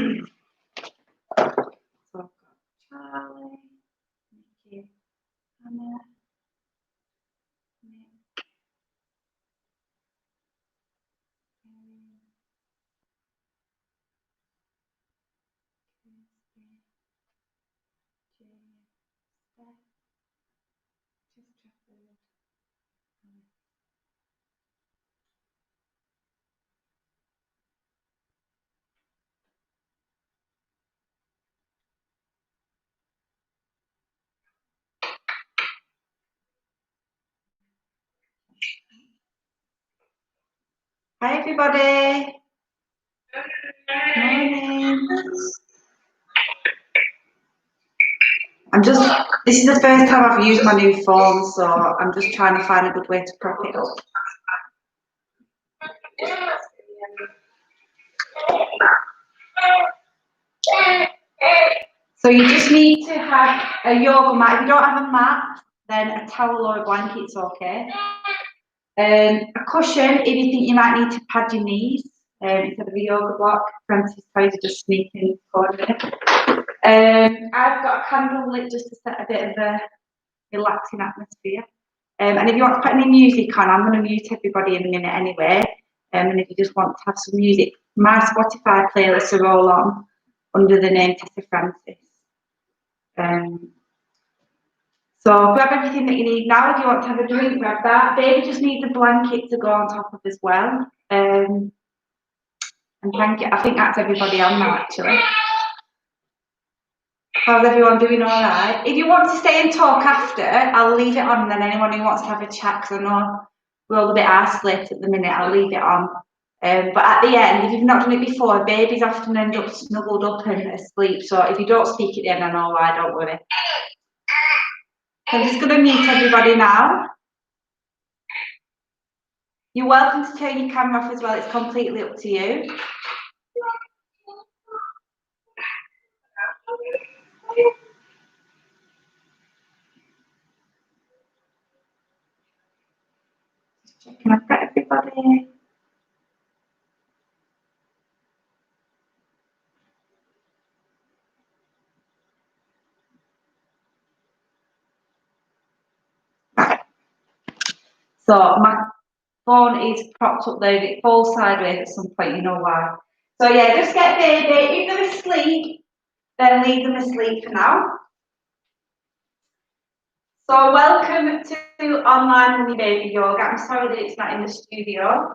I've got Charlie, Nikki, Hannah, Nick, Kirsty, Jane, Steph, just Trafford. Hi everybody. Morning. This is the first time I've used my new phone, so I'm just trying to find a good way to prop it up. So you just need to have a yoga mat. If you don't have a mat, then a towel or a blanket's okay. A cushion if you think you might need to pad your knees instead of a yoga block. Francis tries to just sneak in the corner. I've got a candle lit just to set a bit of a relaxing atmosphere. And if you want to put any music on, I'm going to mute everybody in a minute anyway. And if you just want to have some music, my Spotify playlists are all on under the name Tessa Francis. So grab everything that you need now. If you want to have a drink, grab that. Baby just needs a blanket to go on top of as well. And thank you. I think that's everybody on now actually. How's everyone doing? All right. If you want to stay and talk after, I'll leave it on. And then anyone who wants to have a chat, because I know we're all a bit isolated at the minute, I'll leave it on. But at the end, if you've not done it before, babies often end up snuggled up and asleep. So if you don't speak at the end, I know why. Don't worry. I'm just going to mute everybody now. You're welcome to turn your camera off as well. It's completely up to you. Just checking I've got everybody. Right. So my phone is propped up there. If it falls sideways at some point, you know why. So yeah, just get baby. If they're asleep, then leave them asleep for now. So welcome to Online Mummy Baby Yoga. I'm sorry that it's not in the studio.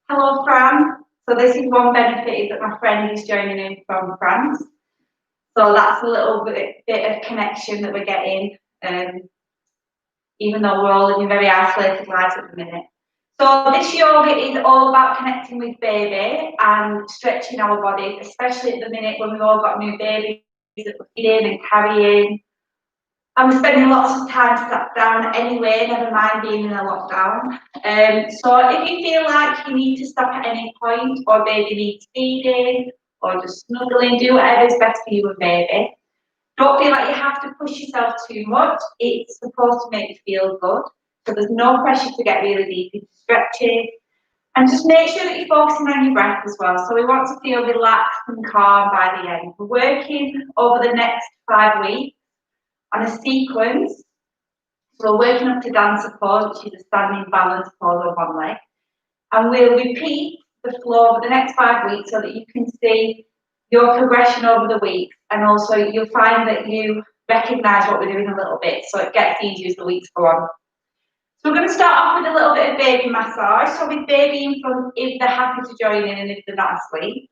Hello, Fran. So this is one benefit is that my friend is joining in from France. So that's a little bit of connection that we're getting, even though we're all living very isolated lives at the minute. So this yoga is all about connecting with baby and stretching our bodies, especially at the minute when we've all got new babies that we're feeding and carrying. I'm spending lots of time sat down anyway, never mind being in a lockdown. So if you feel like you need to stop at any point, or baby needs feeding, or just snuggling, do whatever is best for you and baby. Don't feel like you have to push yourself too much. It's supposed to make you feel good. So there's no pressure to get really deep into stretching. And just make sure that you're focusing on your breath as well. So we want to feel relaxed and calm by the end. We're working over the next 5 weeks on a sequence. So we're working up to dancer pose, which is a standing balance pose on one leg. And we'll repeat the flow for the next 5 weeks so that you can see your progression over the weeks. And also you'll find that you recognise what we're doing a little bit, so it gets easier as the weeks go on. So we're going to start off with a little bit of baby massage. So with baby in front, if they're happy to join in and if they're not asleep.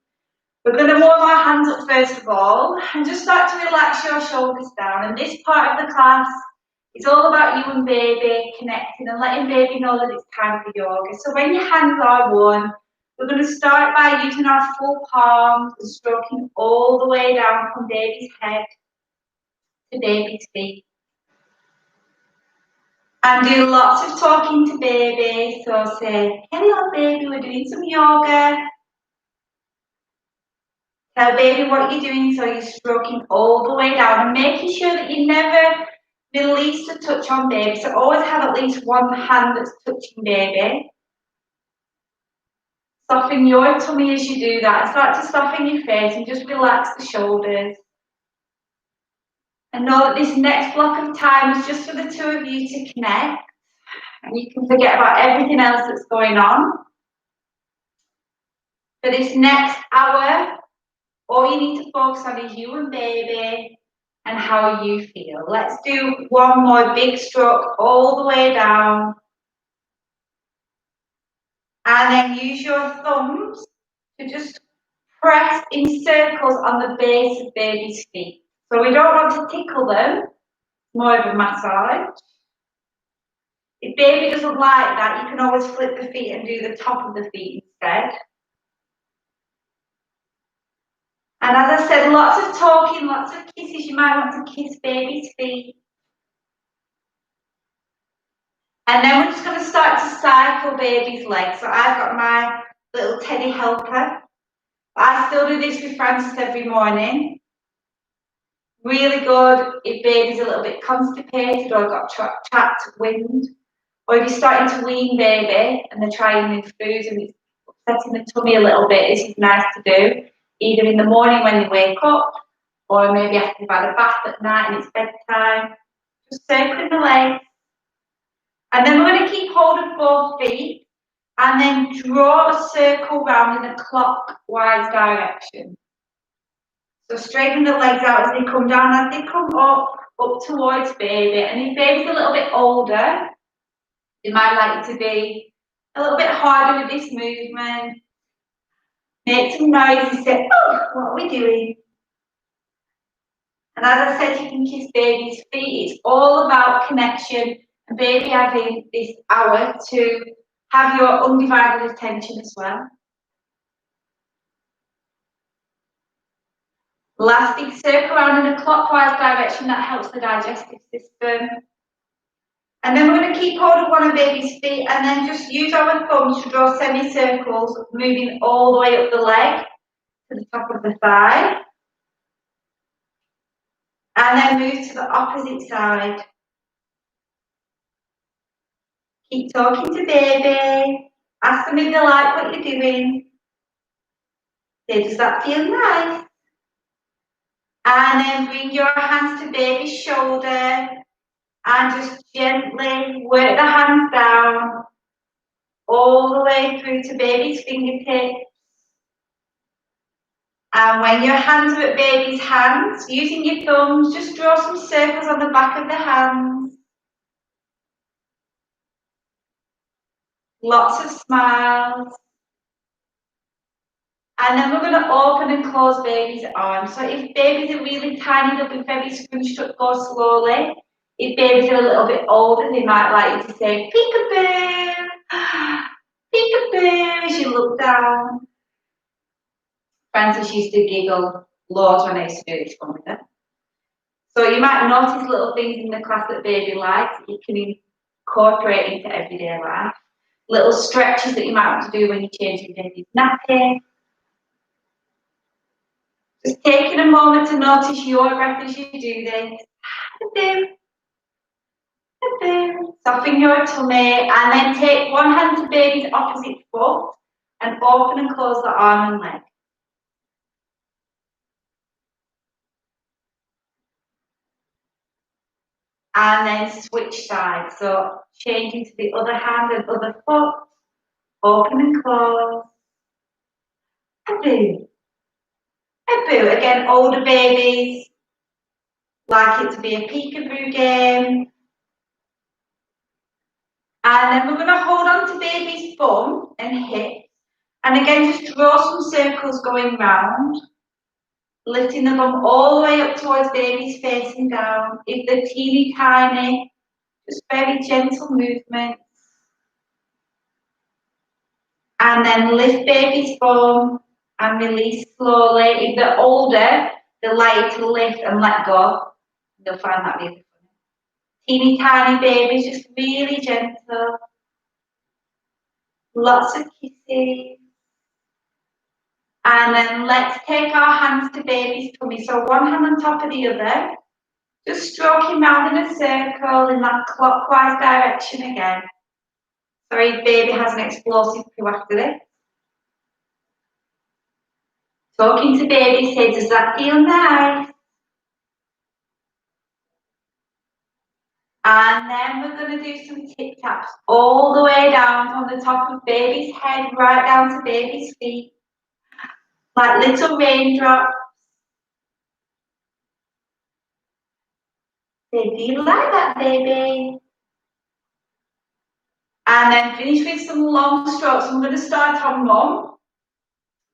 We're going to warm our hands up first of all and just start to relax your shoulders down. And this part of the class is all about you and baby connecting and letting baby know that it's time for yoga. So when your hands are warm, we're going to start by using our full palms and stroking all the way down from baby's head to baby's feet. And do lots of talking to baby. So say, hello baby, we're doing some yoga. Tell baby what you're doing, so you're stroking all the way down and making sure that you never release the touch on baby. So always have at least one hand that's touching baby. Soften your tummy as you do that and start to soften your face and just relax the shoulders. And know that this next block of time is just for the two of you to connect. And you can forget about everything else that's going on. For this next hour, all you need to focus on is you and baby and how you feel. Let's do one more big stroke all the way down. And then use your thumbs to just press in circles on the base of baby's feet. So we don't want to tickle them, more of a massage. If baby doesn't like that, you can always flip the feet and do the top of the feet instead. And as I said, lots of talking, lots of kisses. You might want to kiss baby's feet. And then we're just going to start to cycle baby's legs. So I've got my little teddy helper. I still do this with Francis every morning. Really good if baby's a little bit constipated or got trapped wind. Or if you're starting to wean baby and they're trying new foods and it's upsetting the tummy a little bit, this is nice to do. Either in the morning when they wake up or maybe after they've had a bath at night and it's bedtime. Just circling the legs. And then we're going to keep hold of both feet and then draw a circle round in a clockwise direction. So straighten the legs out as they come down, as they come up towards baby. And if baby's a little bit older, they might like you to be a little bit harder with this movement. Make some noise and say, oh, what are we doing? And as I said, you can kiss baby's feet. It's all about connection and baby having this hour to have your undivided attention as well. Last big circle around in a clockwise direction, that helps the digestive system. And then we're going to keep hold of one of baby's feet and then just use our thumbs to draw semicircles, moving all the way up the leg to the top of the thigh. And then move to the opposite side. Keep talking to baby. Ask them if they like what you're doing. Say, does that feel nice? And then bring your hands to baby's shoulder and just gently work the hands down all the way through to baby's fingertips. And when your hands are at baby's hands, using your thumbs, just draw some circles on the back of the hands. Lots of smiles. And then we're going to open and close baby's arms. So if babies are really tiny, they'll be very scrunched up, go slowly. If babies are a little bit older, they might like you to say, peekaboo, peekaboo, as you look down. Francis used to giggle loads when I used to do this one with her. So you might notice little things in the class that baby likes that you can incorporate into everyday life. Little stretches that you might want to do when you're changing baby's nappy. Just taking a moment to notice your breath as you do this. Soften your tummy and then take one hand to baby's opposite foot and open and close the arm and leg. And then switch sides. So changing to the other hand and other foot. Open and close. Boo. Boo. Again, older babies like it to be a peekaboo game. And then we're going to hold on to baby's bum and hip. And again, just draw some circles going round. Lifting the bum all the way up towards baby's facing down. If they're teeny tiny, just very gentle movements. And then lift baby's bum and release slowly. If they're older, they'll like you to lift and let go. They'll find that really funny. Teeny tiny babies, just really gentle. Lots of kisses. And then let's take our hands to baby's tummy. So one hand on top of the other. Just stroking round in a circle in that clockwise direction again. Sorry if baby has an explosive poo after this. Talking to baby, say, does that feel nice? And then we're going to do some tip taps all the way down from the top of baby's head, right down to baby's feet, like little raindrops. Say, do you like that, baby? And then finish with some long strokes. I'm going to start on mum.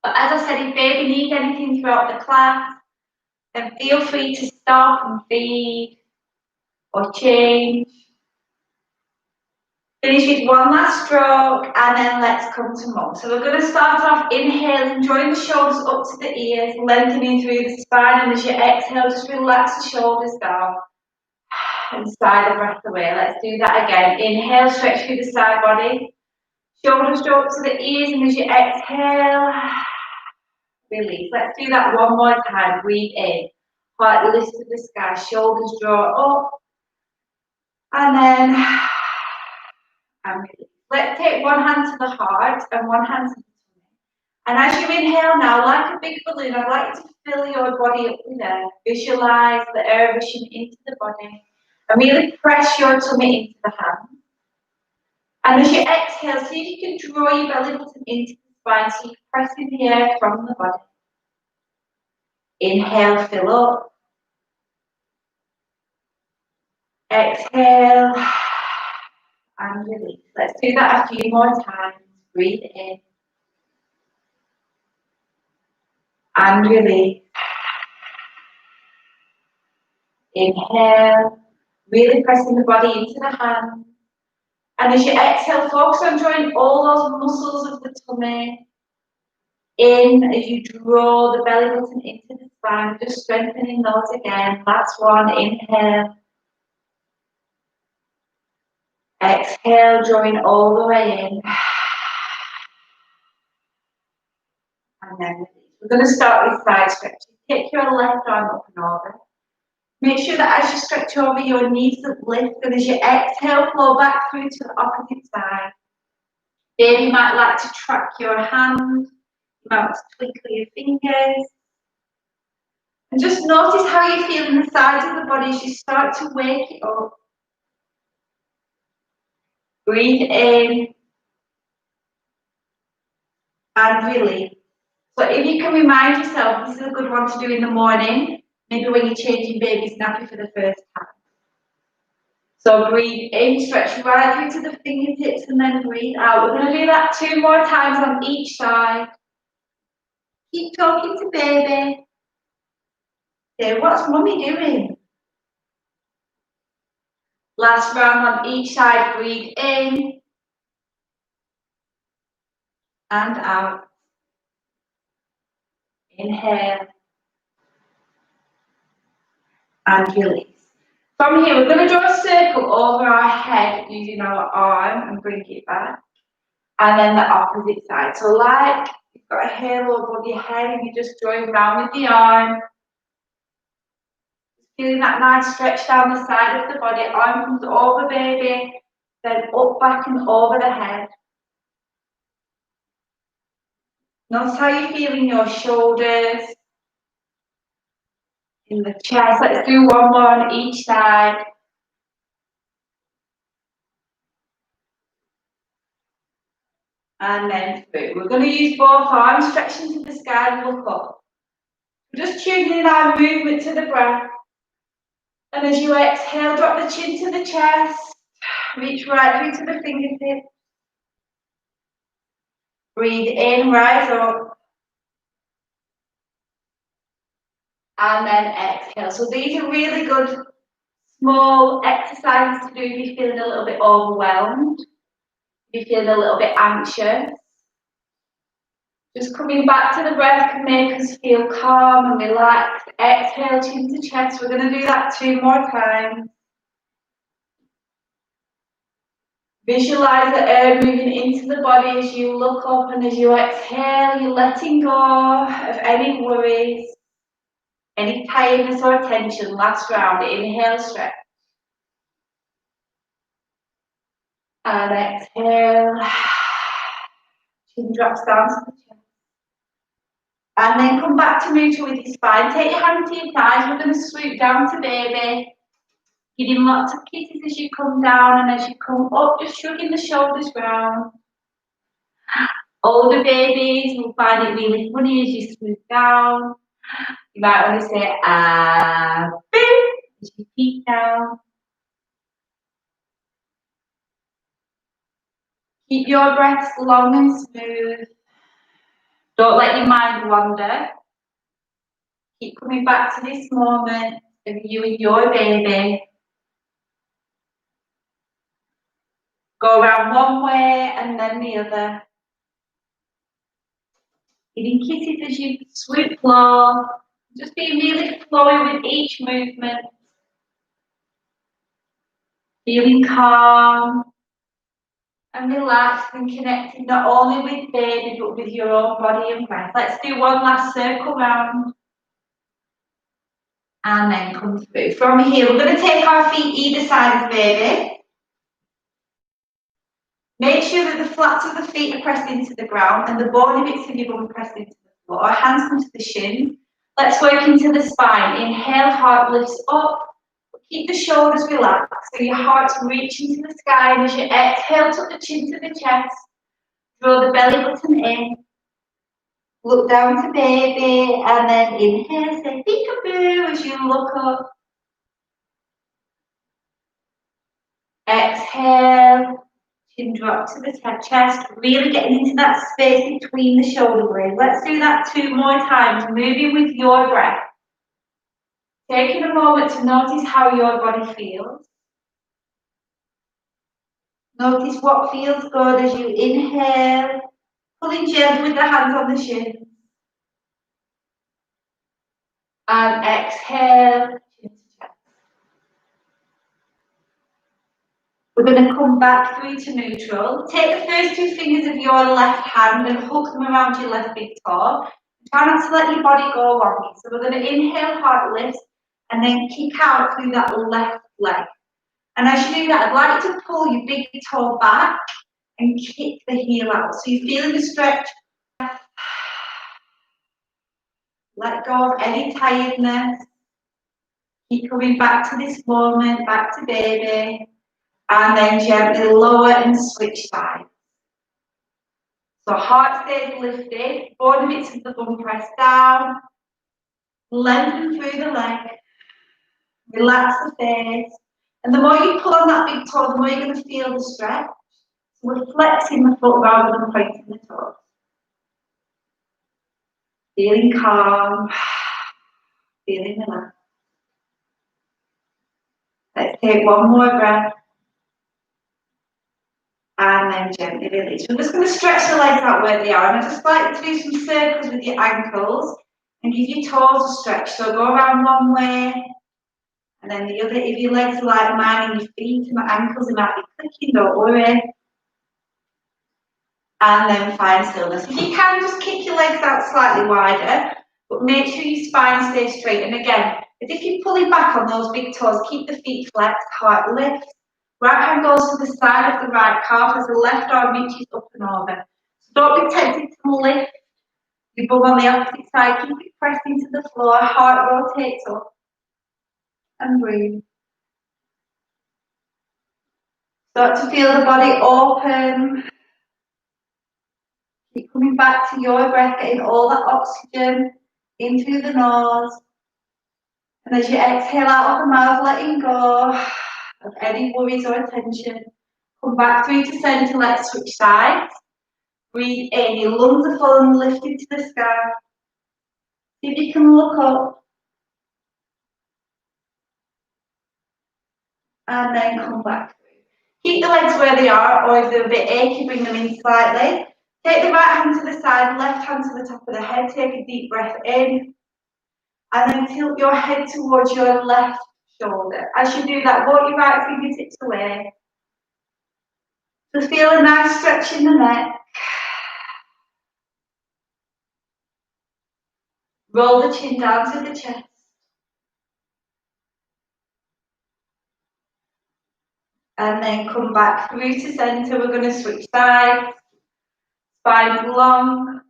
But as I said, if baby needs anything throughout the class, then feel free to stop and feed or change. Finish with one last stroke and then let's come to mum. So we're going to start off inhaling, drawing the shoulders up to the ears, lengthening through the spine, and as you exhale, just relax the shoulders down and sigh the breath away. Let's do that again. Inhale, stretch through the side body. Shoulders draw up to the ears, and as you exhale, release. Let's do that one more time. Breathe in. Heart lifts to the sky. Shoulders draw up. And then and release. Let's take one hand to the heart and one hand to the tummy. And as you inhale now, like a big balloon, I'd like you to fill your body up with air. Visualize the air rushing into the body. And really press your tummy into the hand. And as you exhale, see if you can draw your belly button into the spine so you're pressing the air from the body. Inhale, fill up. Exhale and release. Let's do that a few more times. Breathe in and release. Inhale, really pressing the body into the hand. And as you exhale, focus on drawing all those muscles of the tummy in as you draw the belly button into the spine, just strengthening those again. Last one, inhale. Exhale, drawing all the way in. And then release. We're going to start with side stretches. Take your left arm up and over. Make sure that as you stretch over, your knees lift, and as you exhale, flow back through to the opposite side. Then you might like to track your hand, you might want to twinkle your fingers. And just notice how you feel in the sides of the body as you start to wake it up. Breathe in and release. So if you can remind yourself, this is a good one to do in the morning, maybe when you're changing baby's nappy for the first time. So breathe in, stretch right through to the fingertips and then breathe out. We're going to do that 2 more times on each side. Keep talking to baby. Say, what's mummy doing? Last round on each side, breathe in and out. Inhale and release. From here, we're going to draw a circle over our head using our arm and bring it back. And then the opposite side. So like you've got a halo above your head and you're just drawing around with the arm. Feeling that nice stretch down the side of the body. Arm comes over baby, then up, back and over the head. Notice how you feel in your shoulders, in the chest. Let's do one more on each side. And then through. We're going to use both arms, stretching to the sky and look up. We're just tuning in our movement to the breath. And as you exhale, drop the chin to the chest. Reach right through to the fingertips. Breathe in, rise up. And then exhale. So these are really good small exercises to do if you're feeling a little bit overwhelmed, if you're feeling a little bit anxious. Just coming back to the breath can make us feel calm and relaxed. Exhale, chin to chest. We're going to do that 2 more times. Visualize the air moving into the body as you look up, and as you exhale, you're letting go of any worries, any tiredness or tension. Last round, inhale, stretch. And exhale, chin drops down to the chest. And then come back to neutral with your spine. Take your hand to your thighs. We're going to swoop down to baby. Give him lots of kisses as you come down, and as you come up, just shrugging the shoulders round. Older babies will find it really funny as you swoop down. You might want to say, boom, as you peek down. Keep your breaths long and smooth. Don't let your mind wander. Keep coming back to this moment of you and your baby. Go around one way and then the other. Giving kisses as you swoop low. Just being really flowy with each movement. Feeling calm and relaxed and connected not only with baby but with your own body and breath. Let's do one last circle round. And then come through. From here, we're going to take our feet either side of baby. Make sure that the flats of the feet are pressed into the ground and the bony bits of your bum are pressed into the floor. Hands come to the shin. Let's work into the spine. Inhale, heart lifts up. Keep the shoulders relaxed so your heart's reaching to the sky. And as you exhale, tuck the chin to the chest. Draw the belly button in. Look down to baby. And then inhale, say peekaboo as you look up. Exhale. Chin drop to the chest, really getting into that space between the shoulder blades. Let's do that 2 more times, moving with your breath. Taking a moment to notice how your body feels. Notice what feels good as you inhale, pulling gently with the hands on the shins. And exhale, chin to chest. We're going to come back through to neutral. Take the first 2 fingers of your left hand and hook them around your left big toe. Try not to let your body go wonky. So we're going to inhale, heart lifts, and then kick out through that left leg. And as you do that, I'd like you to pull your big toe back and kick the heel out. So you're feeling the stretch. Let go of any tiredness. Keep coming back to this moment, back to baby. And then gently lower and switch sides. So heart stays lifted, body bits of the bum press down, lengthen through the leg, relax the face. And the more you pull on that big toe, the more you're going to feel the stretch. So we're flexing the foot rather than pointing the toes. Feeling calm, feeling relaxed. Let's take one more breath. And then gently release. We're just going to stretch the legs out where they are. And I just like to do some circles with your ankles and give your toes a stretch. So go around one way and then the other. If your legs are like mine and your feet and my ankles, they might be clicking, don't worry. And then find stillness. If you can, just kick your legs out slightly wider, but make sure your spine stays straight. And again, as if you're pulling back on those big toes, keep the feet flexed, heart lifts. Right hand goes to the side of the right calf as the left arm reaches up and over. So don't be tempted to lift your bum on the opposite side. Keep it pressed into the floor. Heart rotates up. And breathe. Start to feel the body open. Keep coming back to your breath, getting all that oxygen in through the nose. And as you exhale out of the mouth, letting go of any worries or tension. Come back through to centre. Let's switch sides. Breathe in. Your lungs are full and lifted to the sky. See if you can look up. And then come back through. Keep the legs where they are, or if they're a bit achy, bring them in slightly. Take the right hand to the side, left hand to the top of the head. Take a deep breath in. And then tilt your head towards your left shoulder. As you do that, walk your right fingertips away. Just feel a nice stretch in the neck. Roll the chin down to the chest. And then come back through to centre. We're going to switch sides. Spine long.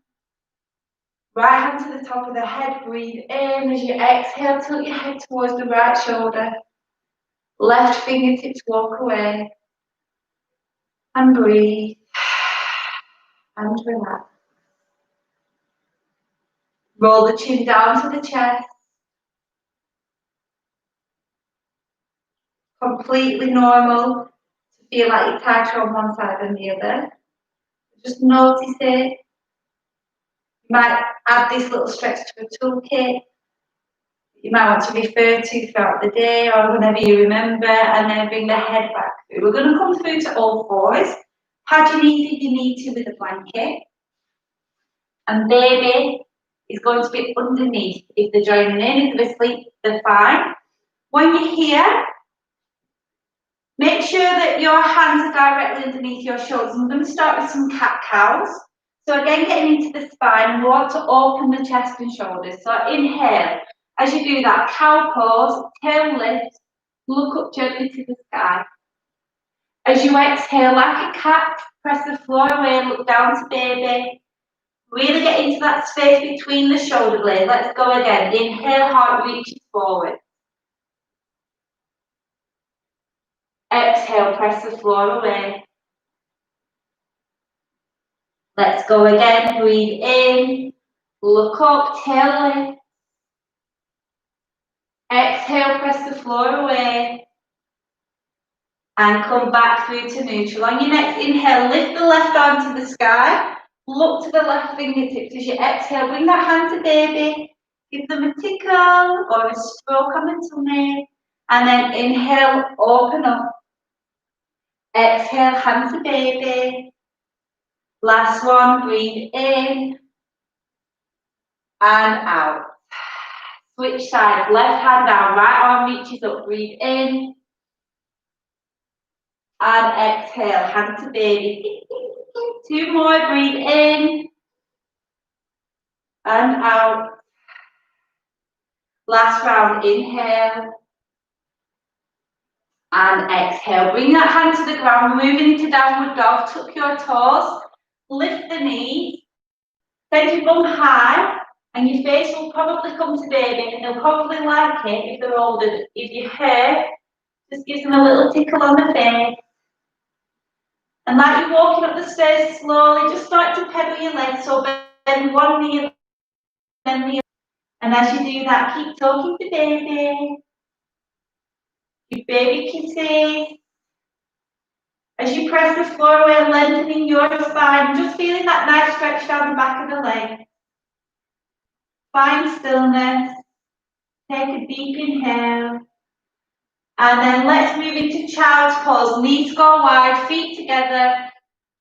Right hand to the top of the head, breathe in. As you exhale, tilt your head towards the right shoulder. Left fingertips walk away. And breathe. And relax. Roll the chin down to the chest. Completely normal to feel like you're tighter on one side than the other. Just notice it. You might add this little stretch to a toolkit. You might want to refer to throughout the day or whenever you remember, and then bring the head back through. We're going to come through to all fours. Pad your knees if you need to with a blanket. And baby is going to be underneath. If they're joining in, if they're asleep, they're fine. When you're here, make sure that your hands are directly underneath your shoulders. I'm going to start with some cat-cows. So again, getting into the spine, we want to open the chest and shoulders. So inhale. As you do that, cow pose, tail lift, look up gently to the sky. As you exhale, like a cat, press the floor away, look down to baby. Really get into that space between the shoulder blades. Let's go again. Inhale, heart reaches forward. Exhale, press the floor away. Let's go again. Breathe in, look up, tail lift. Exhale, press the floor away. And come back through to neutral. On your next inhale, lift the left arm to the sky. Look to the left fingertips. As you exhale, bring that hand to baby. Give them a tickle or a stroke on the tummy. And then inhale, open up. Exhale, hand to baby. Last one, breathe in and out. Switch sides, left hand down, right arm reaches up, breathe in. And exhale, hand to baby. Two more, breathe in. And out. Last round, inhale. And exhale. Bring that hand to the ground, moving into downward dog. Tuck your toes, lift the knees, send your bum high, and your face will probably come to baby, and they'll probably like it if they're older. If you hurt, just give them a little tickle on the face. And like you're walking up the stairs slowly, just start to pedal your legs, so bend one knee, then the other. And as you do that, keep talking to baby. Give baby kisses. As you press the floor away, lengthening your spine, just feeling that nice stretch down the back of the leg. Find stillness. Take a deep inhale. And then let's move into child's pose. Knees go wide, feet together.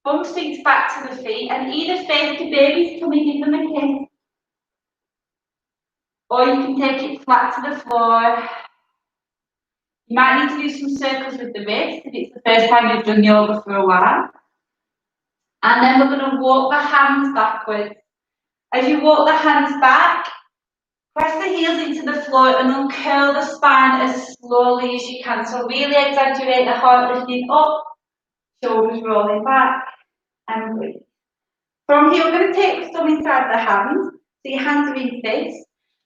Bum sinks back to the feet, and either face to baby's tummy, give them a kiss. Or you can take it flat to the floor. You might need to do some circles with the wrist if it's the first time you've done yoga for a while. And then we're going to walk the hands backwards. As you walk the hands back, press the heels into the floor and uncurl the spine as slowly as you can. So really exaggerate the heart lifting up, shoulders rolling back, and breathe. From here, we're going to take the thumb inside the hands, so your hands are in fists.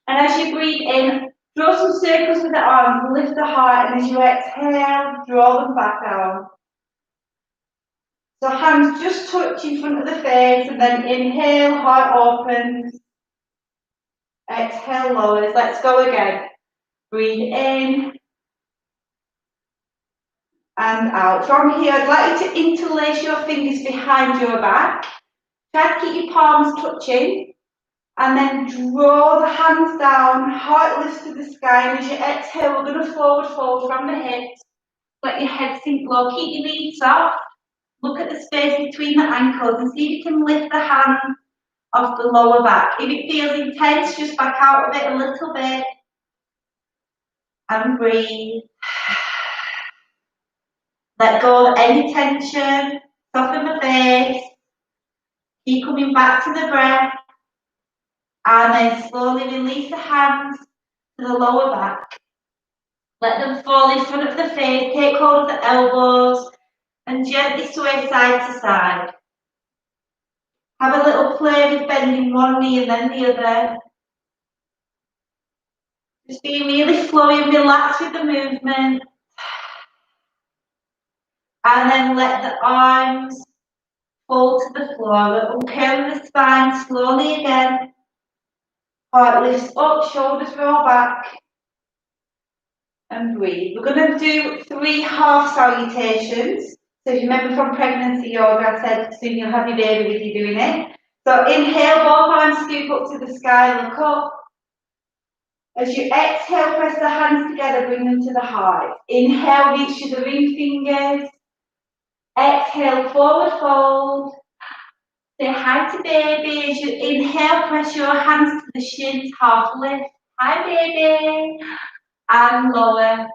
And as you breathe in, draw some circles with the arms, lift the heart, and as you exhale, draw them back down. So hands just touch in front of the face, and then inhale, heart opens. Exhale, lowers. Let's go again. Breathe in and out. From here, I'd like you to interlace your fingers behind your back. Try to keep your palms touching. And then draw the hands down, heart lifts to the sky, and as you exhale, we're going to forward fold from the hips. Let your head sink low, keep your knees soft, look at the space between the ankles and see if you can lift the hand off the lower back. If it feels intense, just back out of it a little bit. And breathe. Let go of any tension, soften the face. Keep coming back to the breath. And then slowly release the hands to the lower back. Let them fall in front of the face, take hold of the elbows, and gently sway side to side. Have a little play with bending one knee and then the other. Just be really flowy and relaxed with the movement. And then let the arms fall to the floor. Curl the spine slowly again. Heart lifts up, shoulders roll back. And breathe. We're going to do 3 half salutations. So if you remember from pregnancy yoga, I said soon you'll have your baby with you doing it. So inhale, both arms scoop up to the sky, look up. As you exhale, press the hands together, bring them to the heart. Inhale, reach to the ring fingers. Exhale, forward fold. Say hi to baby. As you inhale, press your hands to the shins, half lift. Hi baby. And lower.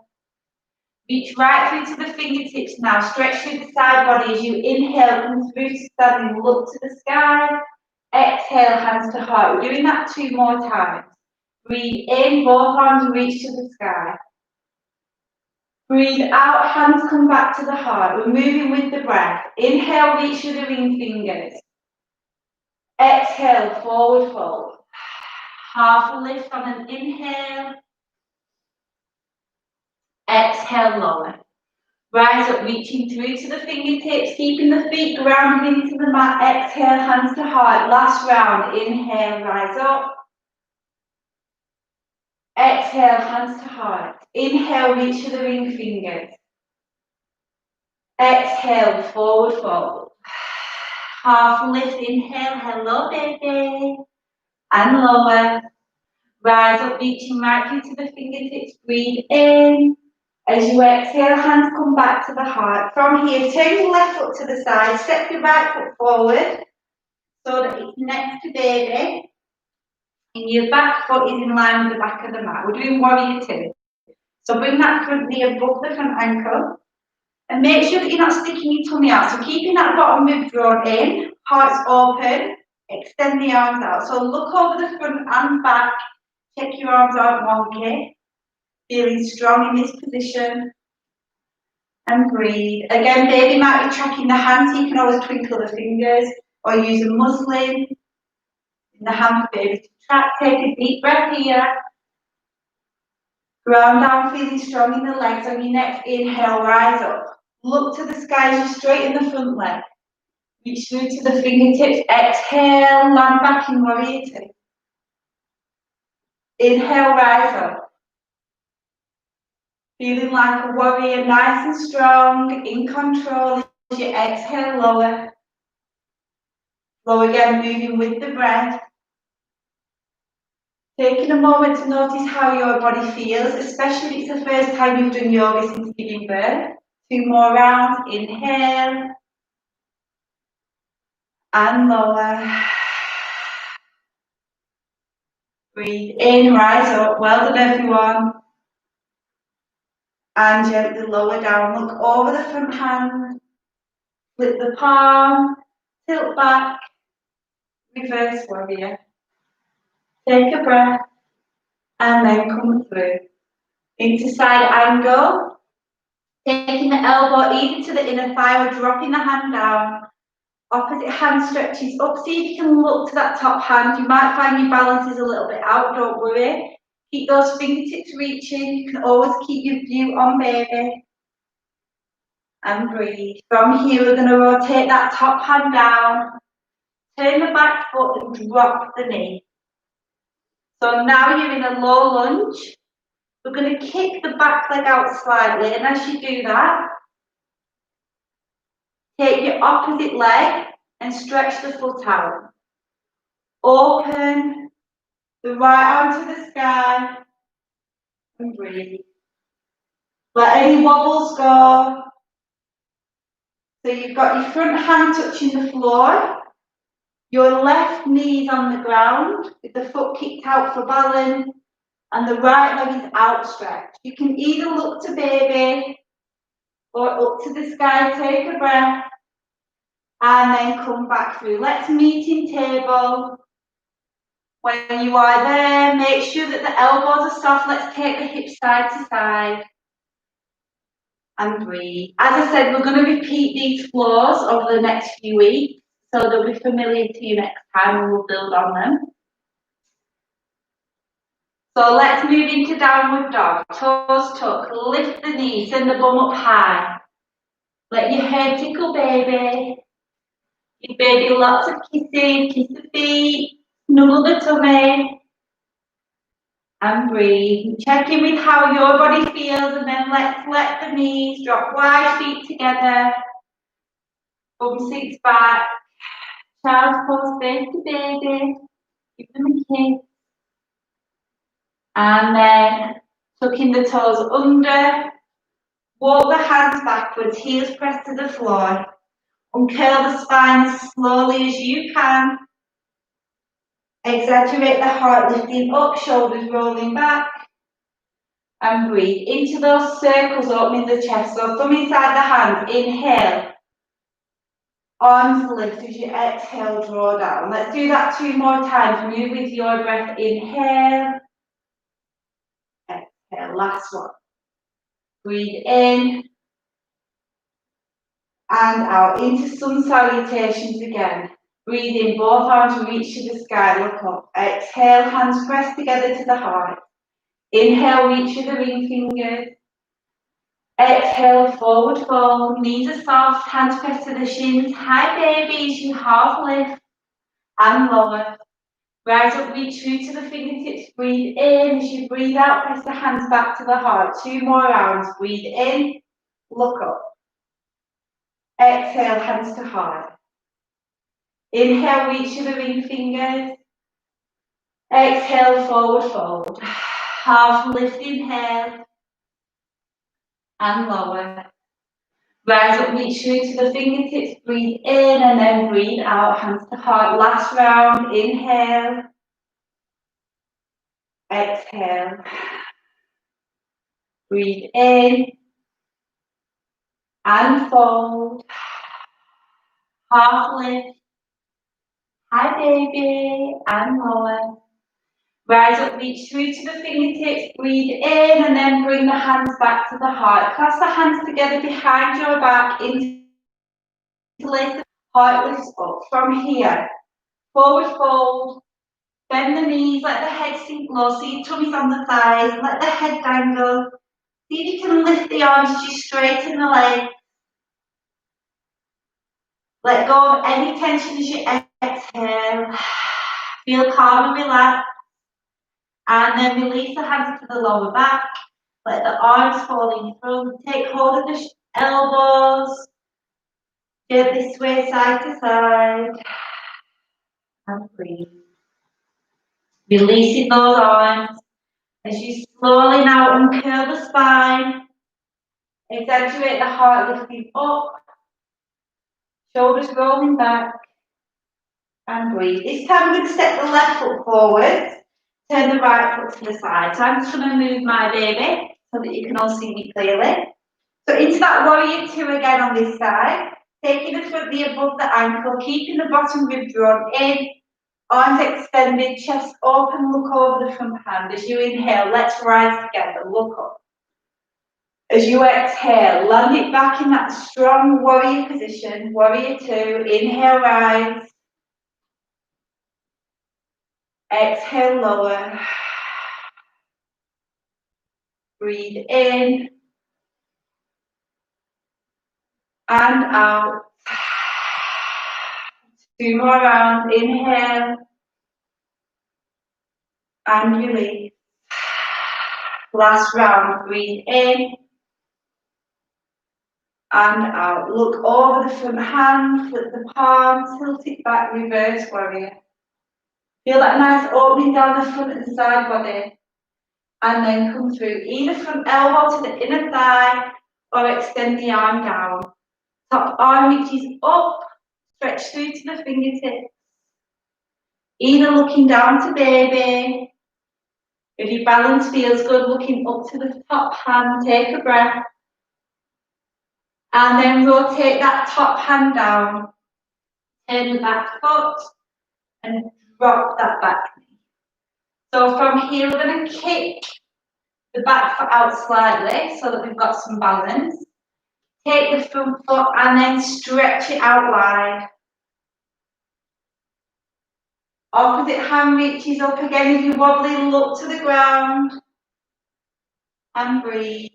Reach right through to the fingertips now. Stretch through the side body as you inhale, come through to standing, look to the sky. Exhale, hands to heart. We're doing that 2 more times. Breathe in, both arms reach to the sky. Breathe out, hands come back to the heart. We're moving with the breath. Inhale, reach to the ring fingers. Exhale, forward fold. Half a lift on an inhale. Exhale, lower. Rise up, reaching through to the fingertips, keeping the feet grounded into the mat. Exhale, hands to heart. Last round. Inhale, rise up. Exhale, hands to heart. Inhale, reach to the ring fingers. Exhale, forward fold. Half lift, inhale, hello baby. And lower. Rise up, reaching right through to the fingertips. Breathe in. As you exhale, hands come back to the heart. From here, turn your left foot to the side, step your right foot forward so that it's next to baby. And your back foot is in line with the back of the mat. We're doing warrior 2. So bring that front knee above the front ankle. And make sure that you're not sticking your tummy out. So keeping that bottom rib drawn in, hearts open, extend the arms out. So look over the front and back, check your arms out wonky. Feeling strong in this position. And breathe. Again, baby might be tracking the hands, so you can always twinkle the fingers or use a muslin in the hand for baby to track. Take a deep breath here. Ground down, feeling strong in the legs. On your next inhale, rise up. Look to the sky as you straighten the front leg. Reach through to the fingertips. Exhale, land back in warrior 2. Inhale, rise up. Feeling like a warrior, nice and strong, in control. As you exhale, lower. Lower again, moving with the breath. Taking a moment to notice how your body feels, especially if it's the first time you've done yoga since giving birth. 2 more rounds. Inhale. And lower. Breathe in, rise up. Well done, everyone. And gently lower down. Look over the front hand. Flip the palm. Tilt back. Reverse warrior. Take a breath. And then come through. Into side angle. Taking the elbow either to the inner thigh or dropping the hand down. Opposite hand stretches up. See if you can look to that top hand. You might find your balance is a little bit out. Don't worry. Keep those fingertips reaching. You can always keep your view on baby. And breathe. From here, we're going to rotate that top hand down. Turn the back foot and drop the knee. So now you're in a low lunge. We're going to kick the back leg out slightly. And as you do that, take your opposite leg and stretch the foot out. Open the right arm to the sky and breathe. Let any wobbles go. So you've got your front hand touching the floor. Your left knee is on the ground with the foot kicked out for balance and the right leg is outstretched. You can either look to baby or up to the sky, take a breath and then come back through. Let's meet in table. When you are there, make sure that the elbows are soft. Let's take the hips side to side. And breathe. As I said, we're going to repeat these floors over the next few weeks. so they'll be familiar to you next time and we'll build on them. So let's move into downward dog. Toes tuck, lift the knees, send the bum up high. Let your head tickle baby. Give baby lots of kisses, kiss the feet, snuggle the tummy. And breathe. Check in with how your body feels and then let's let the knees drop wide, feet together. Bum sinks back. Child's pose, face to baby. Give them a kiss. And then tucking the toes under. Walk the hands backwards, heels pressed to the floor. Uncurl the spine as slowly as you can. Exaggerate the heart lifting up, shoulders rolling back. And breathe into those circles, opening the chest. So thumb inside the hands, inhale. Arms lift as you exhale, draw down. Let's do that 2 more times. Move with your breath. Inhale. Exhale, last one. Breathe in. And out into sun salutations again. Breathe in, both arms reach to the sky, look up. Exhale, hands press together to the heart. Inhale, reach with the ring fingers. Exhale, forward fold, knees are soft, hands press to the shins. Hi baby, as you half lift and lower. Rise up, reach through to the fingertips, breathe in. As you breathe out, press the hands back to the heart. 2 more rounds, breathe in, look up. Exhale, hands to heart. Inhale, reach to the ring fingers. Exhale, forward fold. Half lift, inhale. And lower. Rise up, reach through to the fingertips, breathe in and then breathe out, hands to heart. Last round, inhale. Exhale. Breathe in. And fold. Half lift. Hi baby. And lower. Rise up, reach through to the fingertips, breathe in and then bring the hands back to the heart. Clasp the hands together behind your back, interlace the heart lifts up. From here, forward fold, bend the knees, let the head sink low, see your tummy's on the thighs, let the head dangle. See if you can lift the arms as you straighten the legs. Let go of any tension as you exhale. Feel calm and relaxed. And then release the hands to the lower back. Let the arms fall in front. Take hold of the elbows. Gently sway side to side. And breathe. Releasing those arms. As you slowly now uncurl the spine. Exaggerate the heart lifting up. Shoulders rolling back. And breathe. This time I'm going to step the left foot forward. Turn the right foot to the side. So I'm just going to move my baby so that you can all see me clearly. So into that warrior 2 again on this side. Taking the front knee above the ankle, keeping the bottom rib drawn in. Arms extended, chest open, look over the front hand. As you inhale, let's rise together, look up. As you exhale, land it back in that strong warrior position. Warrior 2, inhale, rise. Exhale, lower. Breathe in. And out. 2 more rounds. Inhale. And release. Last round. Breathe in. And out. Look over the front hand. Flip the palms. Tilt it back. Reverse warrior. Feel that nice opening down the front and side body. And then come through. Either front elbow to the inner thigh or extend the arm down. Top arm reaches up. Stretch through to the fingertips. Either looking down to baby. If your balance feels good, looking up to the top hand, take a breath. And then rotate that top hand down. Turn the back foot and drop that back knee. So from here, we're going to kick the back foot out slightly so that we've got some balance. Take the front foot and then stretch it out wide. Opposite hand reaches up again. If you're wobbling, look to the ground and breathe.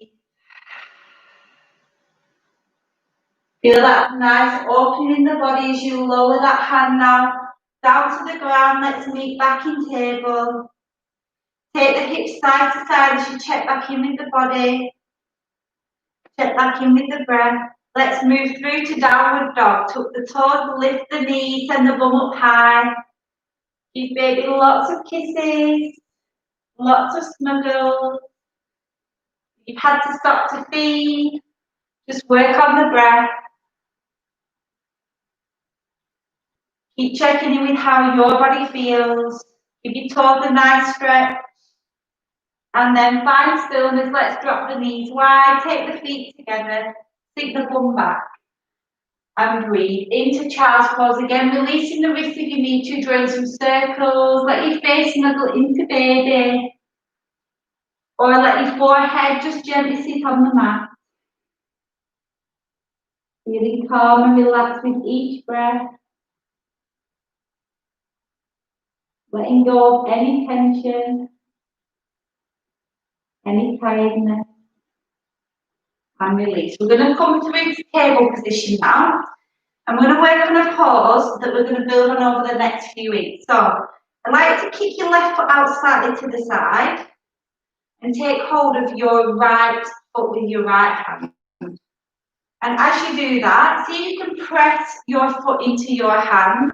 Feel that nice opening in the body as you lower that hand now down to the ground. Let's meet back in table. Take the hips side to side as you check back in with the body. Check back in with the breath. Let's move through to downward dog. Tuck the toes, lift the knees, send the bum up high. Give baby lots of kisses, lots of snuggles. If you've had to stop to feed, just work on the breath. Keep checking in with how your body feels. Give your toes a nice stretch. And then find stillness. Let's drop the knees wide. Take the feet together. Sink the bum back. And breathe into child's pose again, releasing the wrist if you need to, drawing some circles. Let your face snuggle into baby. Or let your forehead just gently sit on the mat. Feeling calm and relaxed with each breath. Letting go of any tension, any tiredness. And release. We're going to come through to table position now. I'm going to work on a pose that we're going to build on over the next few weeks. So, I'd like to kick your left foot out slightly to the side and take hold of your right foot with your right hand. And as you do that, see if you can press your foot into your hand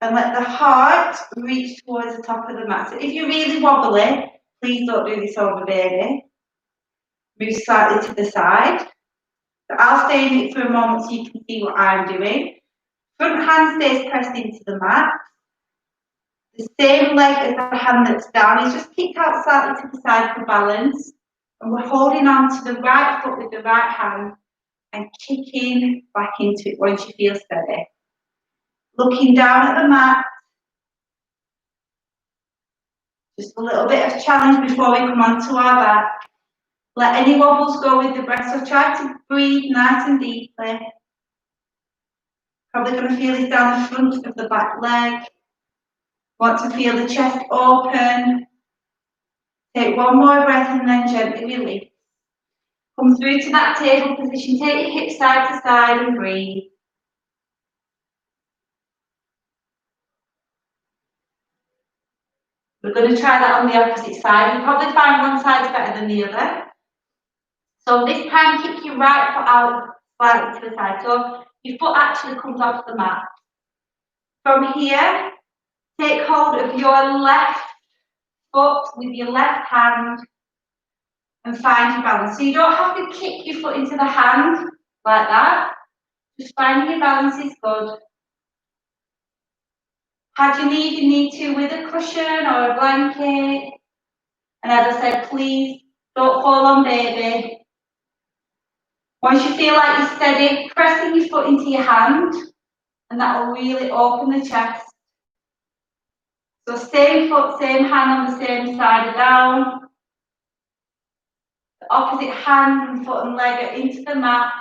and let the heart reach towards the top of the mat. So if you're really wobbly, please don't do this over baby. Move slightly to the side. So I'll stay in it for a moment so you can see what I'm doing. Front hand stays pressed into the mat. The same leg as the hand that's down is just kicked out slightly to the side for balance. And we're holding on to the right foot with the right hand and kicking back into it once you feel steady. Looking down at the mat. Just a little bit of challenge before we come onto our back. Let any wobbles go with the breath, so try to breathe nice and deeply. Probably going to feel this down the front of the back leg. Want to feel the chest open. Take one more breath and then gently release. Come through to that table position. Take your hips side to side and breathe. We're going to try that on the opposite side. You'll probably find one side's better than the other. So this time, kick your right foot out slightly to the side. So your foot actually comes off the mat. From here, take hold of your left foot with your left hand and find your balance. So you don't have to kick your foot into the hand like that. Just finding your balance is good. Had you need to with a cushion or a blanket. And as I said, please don't fall on baby. Once you feel like you're steady, pressing your foot into your hand, and that will really open the chest. So same foot, same hand on the same side down. The opposite hand and foot and leg are into the mat.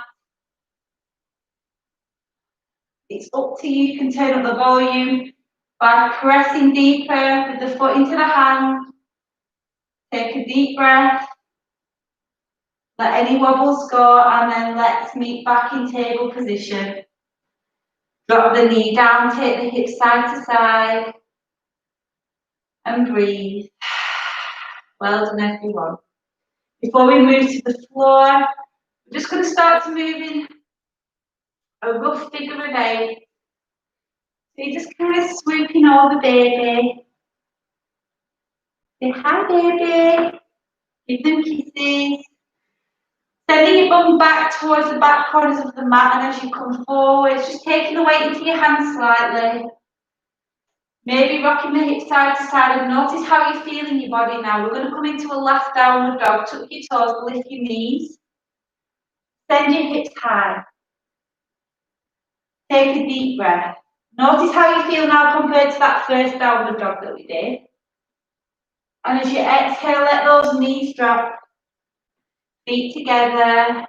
It's up to you. You can turn up the volume by pressing deeper with the foot into the hand. Take a deep breath. Let any wobbles go, and then let's meet back in table position. Drop the knee down, take the hips side to side, and breathe. Well done, everyone. Before we move to the floor, we're just going to start to move in a rough figure of 8. So you're just kind of swooping over baby. Say hi, baby. Give them kisses. Sending your bum back towards the back corners of the mat, and as you come forwards, just taking the weight into your hands slightly. Maybe rocking the hips side to side, and notice how you feel in your body now. We're going to come into a last downward dog. Tuck your toes, lift your knees. Send your hips high. Take a deep breath. Notice how you feel now compared to that first downward dog that we did. And as you exhale, let those knees drop. Feet together.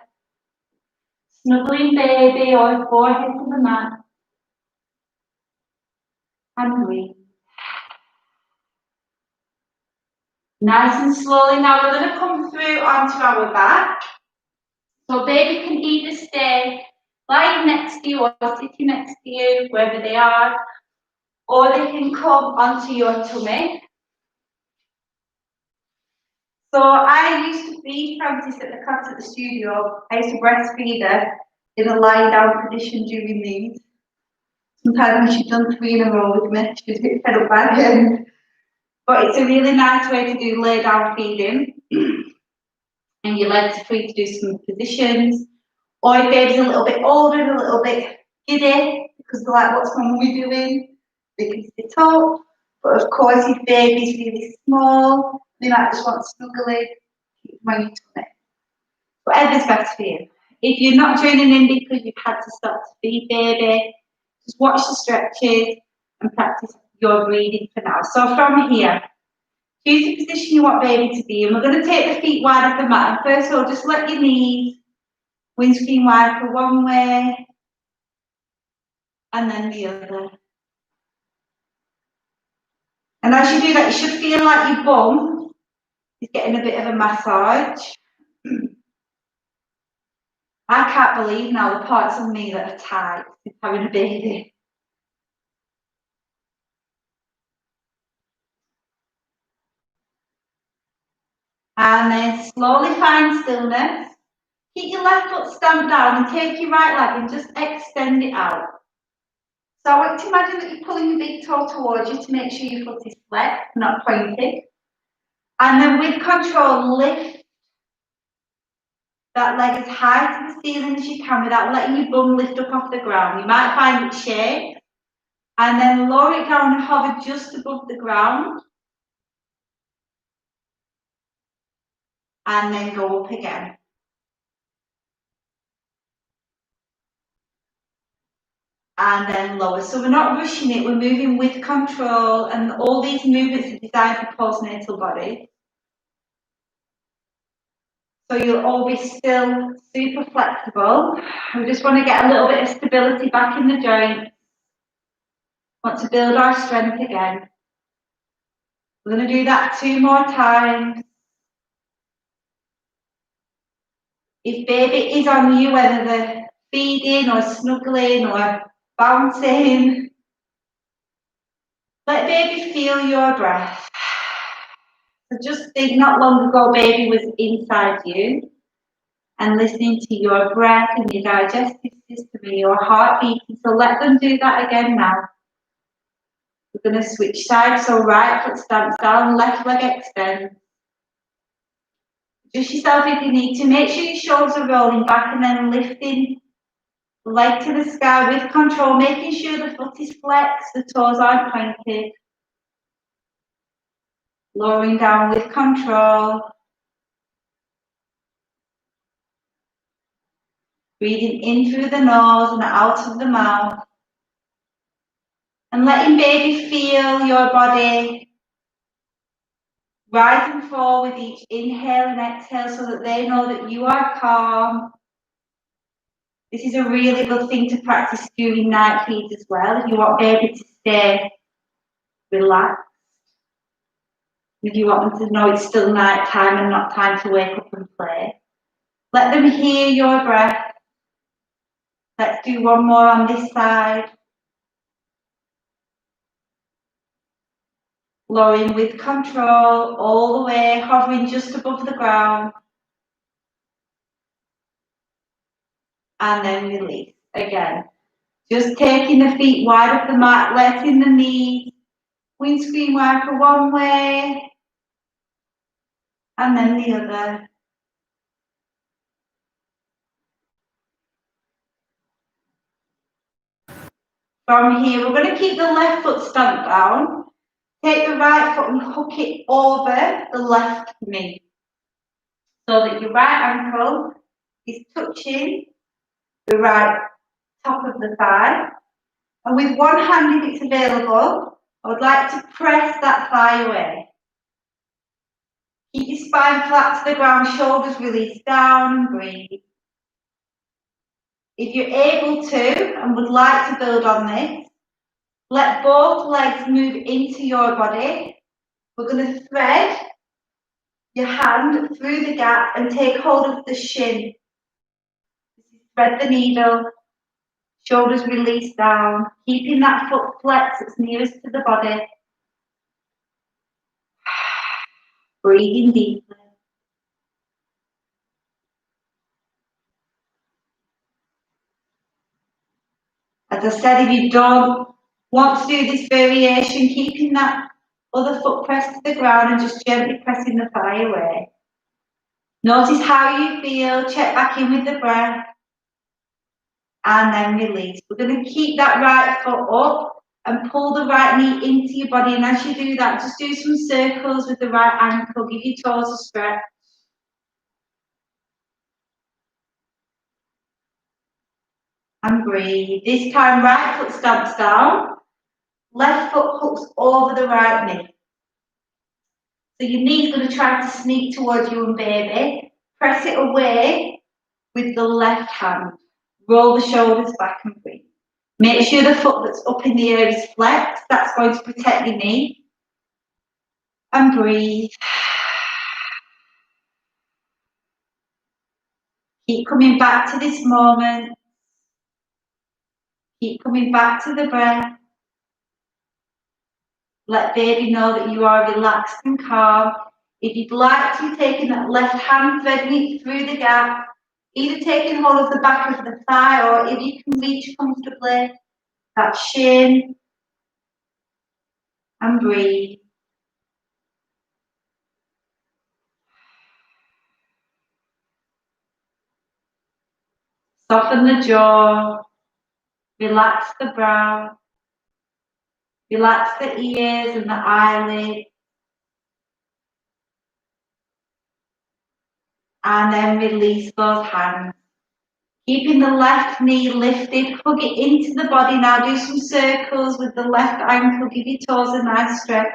Snuggling baby or forehead to the mat. And breathe. Nice and slowly now we're going to come through onto our back. So baby can either stay lying next to you or sitting next to you, wherever they are, or they can come onto your tummy. So I used to feed Francis at the cot at the studio. I used to breastfeed her in a lie down position during these. Sometimes when she'd done 3 in a row with me, she'd get fed up by the end. But it's a really nice way to do lay down feeding. And your legs are free to do some positions. Or if baby's a little bit older and a little bit giddy, because they're like, what's my mummy doing? They can sit up. But of course, if baby's really small, they might just want snuggling, keep them on your tummy. Whatever's best for you. If you're not joining in because you've had to stop to feed baby, just watch the stretches and practice your breathing for now. So from here, choose the position you want baby to be in. We're going to take the feet wide of the mat. And first of all, just let your knees windscreen wide for one way and then the other. And as you do that, you should feel like your bum is getting a bit of a massage. I can't believe now the parts of me that are tight since having a baby. And then slowly find stillness. Keep your left foot stamped down and take your right leg and just extend it out. So I want to imagine that you're pulling your big toe towards you to make sure your foot is flat, not pointed. And then with control, lift that leg as high to the ceiling as you can without letting your bum lift up off the ground. You might find it shakes. And then lower it down and hover just above the ground. And then go up again. And then lower. So we're not rushing it, we're moving with control, and all these movements are designed for postnatal body. So you'll all be still super flexible. We just want to get a little bit of stability back in the joint. Want to build our strength again. We're going to do that 2 more times. If baby is on you, whether they're feeding or snuggling or bouncing, let baby feel your breath. So just think not long ago baby was inside you and listening to your breath and your digestive system and your heart beating. So let them do that again now. We're going to switch sides. So right foot stamps down, left leg extends. Adjust yourself if you need to. Make sure your shoulders are rolling back and then lifting the leg to the sky with control, making sure the foot is flexed, the toes aren't pointed. Lowering down with control. Breathing in through the nose and out of the mouth. And letting baby feel your body rise and fall with each inhale and exhale so that they know that you are calm. This is a really good thing to practice during night feeds as well, if you want baby to stay relaxed. If you want them to know it's still night time and not time to wake up and play. Let them hear your breath. Let's do one more on this side. Lowering with control all the way, hovering just above the ground. And then release again. Just taking the feet wide of the mat, letting the knees windscreen wide for one way and then the other. From here, we're going to keep the left foot stamped down. Take the right foot and hook it over the left knee so that your right ankle is touching the right top of the thigh. And with one hand, if it's available, I would like to press that thigh away. Keep your spine flat to the ground, shoulders release down and breathe. If you're able to and would like to build on this, Let both legs move into your body. We're going to thread your hand through the gap and take hold of the shin. Thread the needle, shoulders release down, keeping that foot flexed that's nearest to the body. Breathing deeply. As I said, if you don't want to do this variation, keeping that other foot pressed to the ground and just gently pressing the thigh away. Notice how you feel, check back in with the breath, and then release. We're going to keep that right foot up and pull the right knee into your body, and as you do that, just do some circles with the right ankle, give your toes a stretch. And breathe. This time, right foot stamps down, left foot hooks over the right knee. So your knee's going to try to sneak towards you and baby. Press it away with the left hand. Roll the shoulders back and breathe. Make sure the foot that's up in the air is flexed. That's going to protect your knee. And breathe. Keep coming back to this moment. Keep coming back to the breath. Let baby know that you are relaxed and calm. If you'd like to, taking that left hand, threading it through the gap, either taking hold of the back of the thigh or if you can reach comfortably, that shin, and breathe. Soften the jaw, relax the brow, relax the ears and the eyelids, and then release those hands. Keeping the left knee lifted, hug it into the body. Now do some circles with the left ankle, give your toes a nice stretch.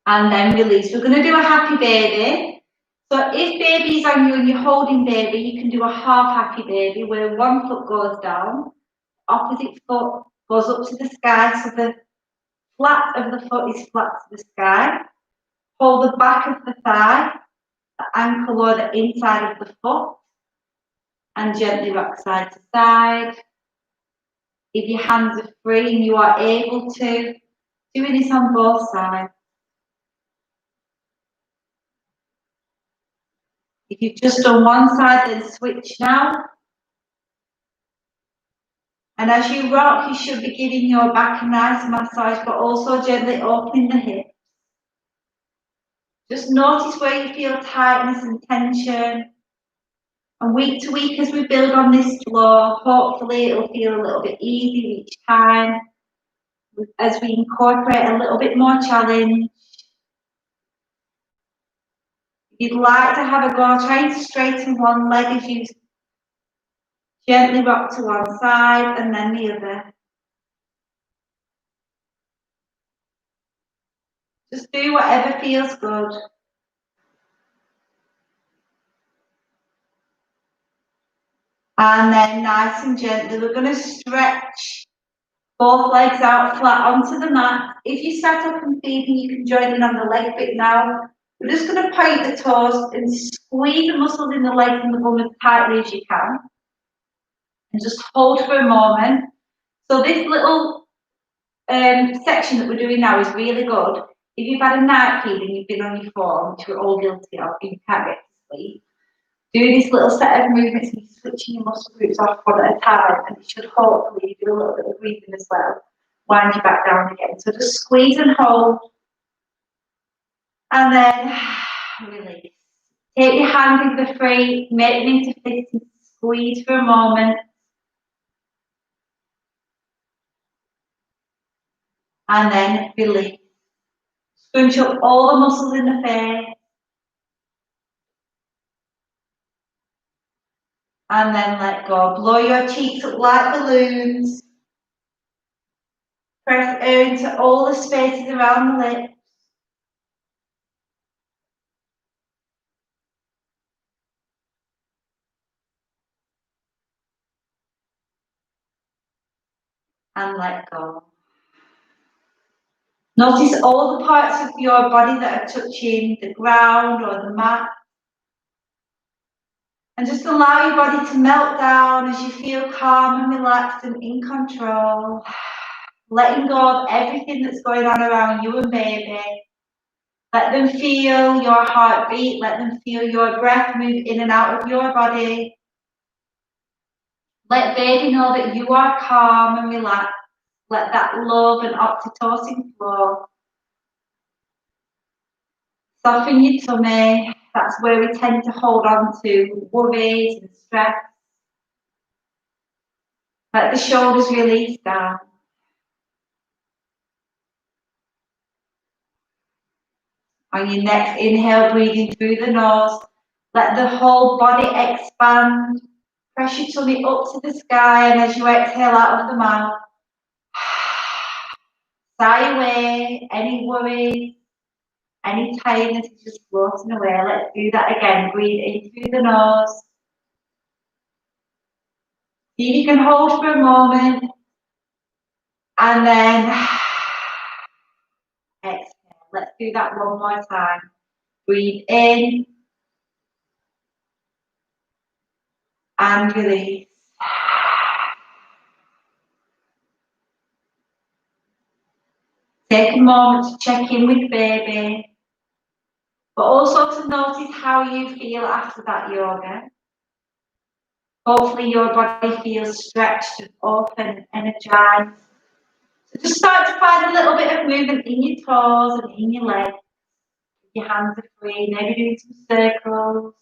And then release. We're going to do a happy baby. So if baby's on you and you're holding baby, you can do a half happy baby where one foot goes down, opposite foot goes up to the sky, so the flat of the foot is flat to the sky. Hold the back of the thigh, the ankle or the inside of the foot, and gently rock side to side. If your hands are free and you are able to, doing this on both sides. If you've just done one side, then switch now. And as you rock, you should be giving your back a nice massage, but also gently opening the hips. Just notice where you feel tightness and tension. And week to week, as we build on this floor, hopefully it'll feel a little bit easier each time as we incorporate a little bit more challenge. If you'd like to have a go, try to straighten one leg as you gently rock to one side and then the other. Just do whatever feels good. And then nice and gently, we're going to stretch both legs out flat onto the mat. If you sat up and feeding, you can join in on the leg bit now. We're just going to point the toes and squeeze the muscles in the legs and the bum as tightly as you can. And just hold for a moment. So this little section that we're doing now is really good. If you've had a night feed and you've been on your phone, which we're all guilty of, and you can't get to sleep, do this little set of movements and you're switching your muscle groups off one at a time, and it should hopefully do a little bit of breathing as well. Wind you back down again. So just squeeze and hold, and then release. Take your hand with the free, make them into fists and squeeze for a moment. And then release. Scrunch up all the muscles in the face. And then let go. Blow your cheeks up like balloons. Press air into all the spaces around the lips. and let go. Notice all the parts of your body that are touching the ground or the mat. And just allow your body to melt down as you feel calm and relaxed and in control. Letting go of everything that's going on around you and baby. Let them feel your heartbeat. Let them feel your breath move in and out of your body. Let baby know that you are calm and relaxed. Let that love and oxytocin flow. Soften your tummy. That's where we tend to hold on to worries and stress. Let the shoulders release down. On your next inhale, breathing through the nose. Let the whole body expand. Press your tummy up to the sky, and as you exhale out of the mouth, sigh away any worries, any tiredness is just floating away. Let's do that again. Breathe in through the nose. See if you can hold for a moment, and then exhale. Let's do that one more time. Breathe in and release. Take a moment to check in with baby, but also to notice how you feel after that yoga. Hopefully your body feels stretched and open and energized. So just start to find a little bit of movement in your toes and in your legs. Your hands are free, maybe doing some circles,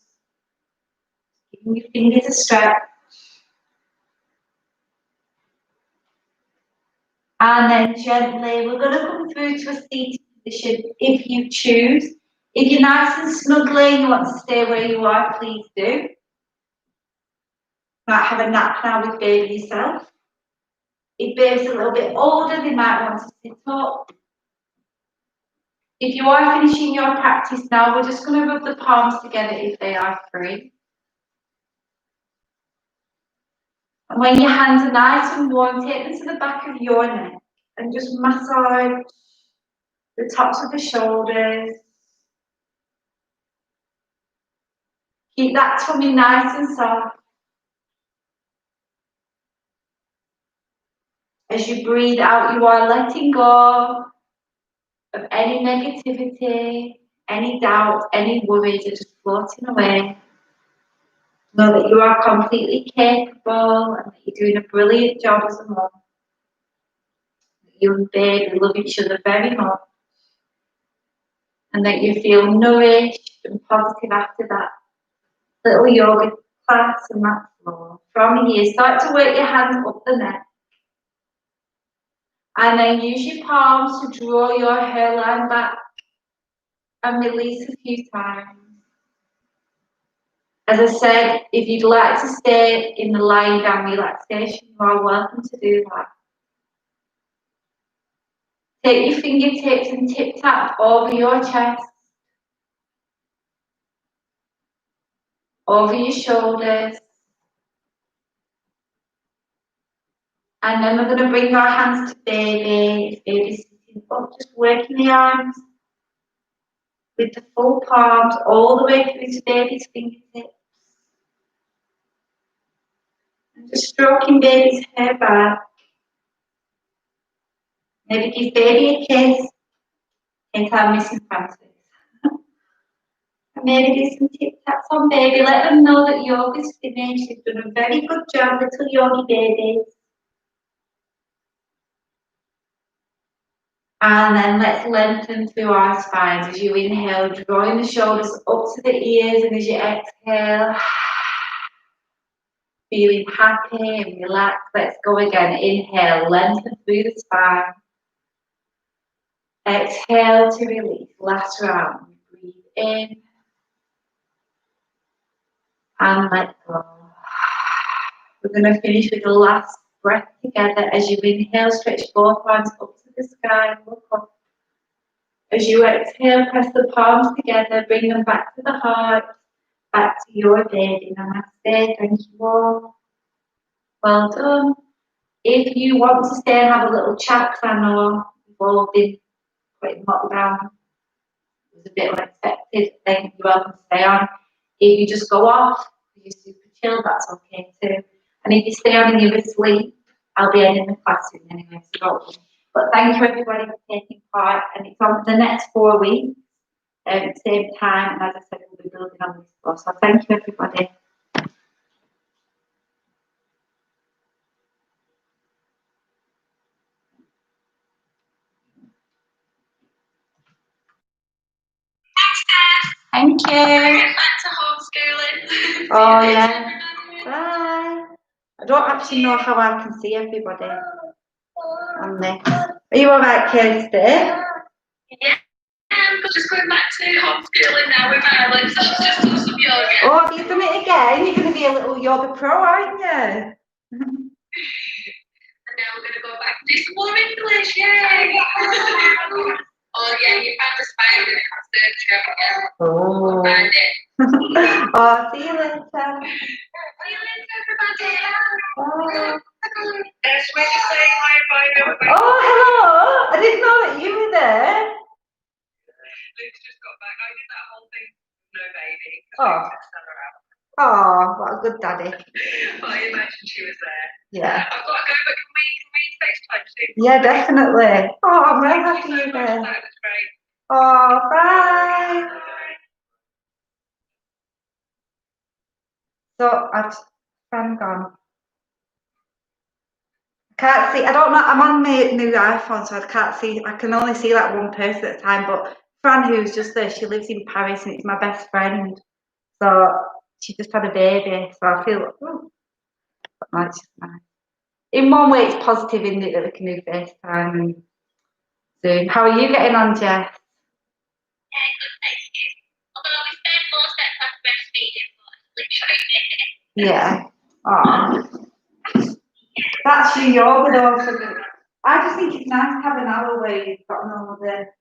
giving your fingers a stretch. And then gently, we're going to come through to a seated position if you choose. If you're nice and snugly and you want to stay where you are, please do. Might have a nap now with baby yourself. If baby's a little bit older, they might want to sit up. If you are finishing your practice now, we're just going to rub the palms together if they are free. And when your hands are nice and warm, take them to the back of your neck and just massage the tops of the shoulders. Keep that tummy nice and soft. As you breathe out, you are letting go of any negativity, any doubt, any worries are just floating away. Know that you are completely capable and that you're doing a brilliant job as a mum. You and baby love each other very much. And that you feel nourished and positive after that little yoga class and that floor. From here, start to work your hands up the neck. And then use your palms to draw your hairline back and release a few times. As I said, if you'd like to stay in the lying down relaxation, you are welcome to do that. Take your fingertips and tip tap over your chest, over your shoulders. And then we're going to bring our hands to baby. If baby's sitting up, just working the arms with the full palms all the way through to baby's fingertips. And just stroking baby's hair back. Maybe give baby a kiss. Think I'm missing Francis. And maybe do some tip taps on baby. Let them know that yoga's finished. You've done a very good job, little yogi babies. And then let's lengthen through our spines as you inhale, drawing the shoulders up to the ears, and as you exhale, feeling happy and relaxed. Let's go again. Inhale, lengthen through the spine. Exhale to release. Last round. Breathe in and let go. We're going to finish with the last breath together. As you inhale, stretch both arms up to the sky. Look up. As you exhale, press the palms together. Bring them back to the heart. Back to your baby. Namaste. Thank you all. Well done. If you want to stay and have a little chat, because I know we've all been quite in lockdown, it was a bit unexpected, then you're welcome to stay on. If you just go off, you're super chill, that's okay too. And if you stay on and you're asleep, I'll be ending the class soon anyway, so don't worry. But thank you everybody for taking part, and it's on the next 4 weeks at the same time, and as I said, we'll be building on this stuff. So thank you everybody. Thank you. Back to homeschooling. Oh yeah. Bye. I don't actually know how I can see everybody on this. Are you alright, Kirsty? Yeah, I'm just going back to homeschooling now with Ireland, so I've just done some yoga. Oh, have you done it again? You're going to be a little yoga pro, aren't you? And now we're going to go back and do some more English, yay! Oh yeah, you found the spider in the conservatory again. Oh. We'll find it. Oh, see you later. See you later, everybody. Bye. So we're just saying hi and bye. Oh, hello. I didn't know that you were there. Luke's just got back. I did that whole thing. No baby. Oh. Send her out. Oh, what a good daddy. But I imagine she was there. Yeah. I've got to go, but can we FaceTime soon? Yeah, definitely. Oh, I'm very happy you're there. That was great. Oh, bye. So I'm gone. Can't see. I don't know. I'm on my new iPhone, so I can't see. I can only see like one person at a time. But Fran, who's just there, she lives in Paris, and it's my best friend. So she just had a baby. So I feel, that's just nice. In one way, it's positive, isn't it, that we can do FaceTime and Zoom. How are you getting on, Jess? Yeah, good, thank you. Although we spent 4 steps after breastfeeding, but literally. Yeah. Oh. That's your yoga though for me. I just think it's nice to have an hour where you've got no other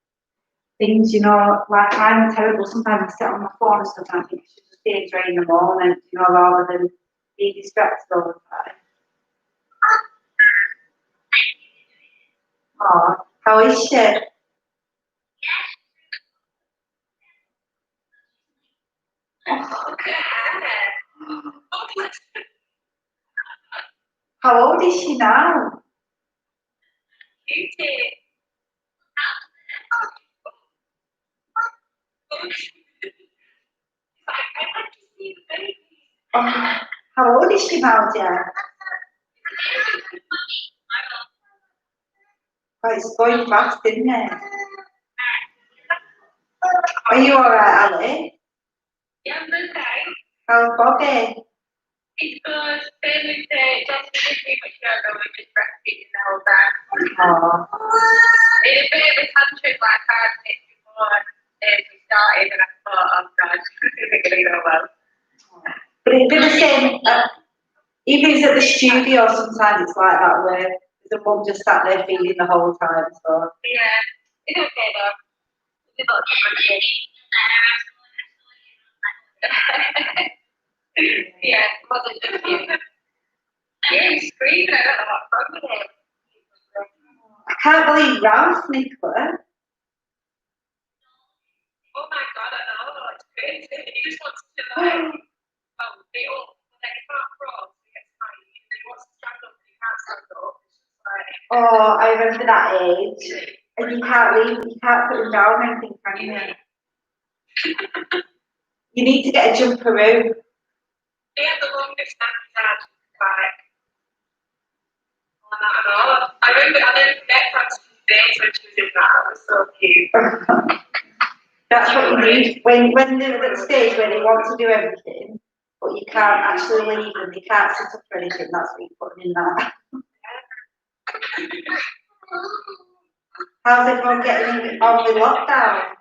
things, you know, like I'm terrible. Sometimes I sit on my phone and stuff and I think I should just be a drain in the moment, you know, rather than be distracted all the time. Oh, how is she? How old is she now? Oh, how old is she now, Jen? Oh, it's going fast, isn't it? Are you alright, Ali? Yeah, I'm okay. How's Bobby? It's good. Same with Jessica, too much yoga. We're just breastfeeding the whole time. Oh. It's a bit of a tantrum like 5 minutes before we started, and I thought, oh God, it's going to go well. But it'd be the same, even if it's at the studio, sometimes it's like that where the mum just sat there feeding the whole time. So yeah, it's okay though. It's not yeah, it wasn't just you. Yeah, he's screaming. I don't know what's wrong with him. I can't believe Ralph, Nicola. Oh my God, I know. It's crazy. He just wants to like, be up. Like, he can't cross. He gets tired. He wants to stand up, but he can't stand up. Oh, I remember that age. And you can't leave, you can't put him down or anything, can you? You need to get a jumperoo. He had the longest nap he's had, like, I don't know. I never forget Francis' face when she was in that. It was so cute. That's what you need. When they're at the stage where they want to do everything, but you can't actually leave them, they can't sit up for anything, that's what you put them in that. How's everyone getting on with lockdown?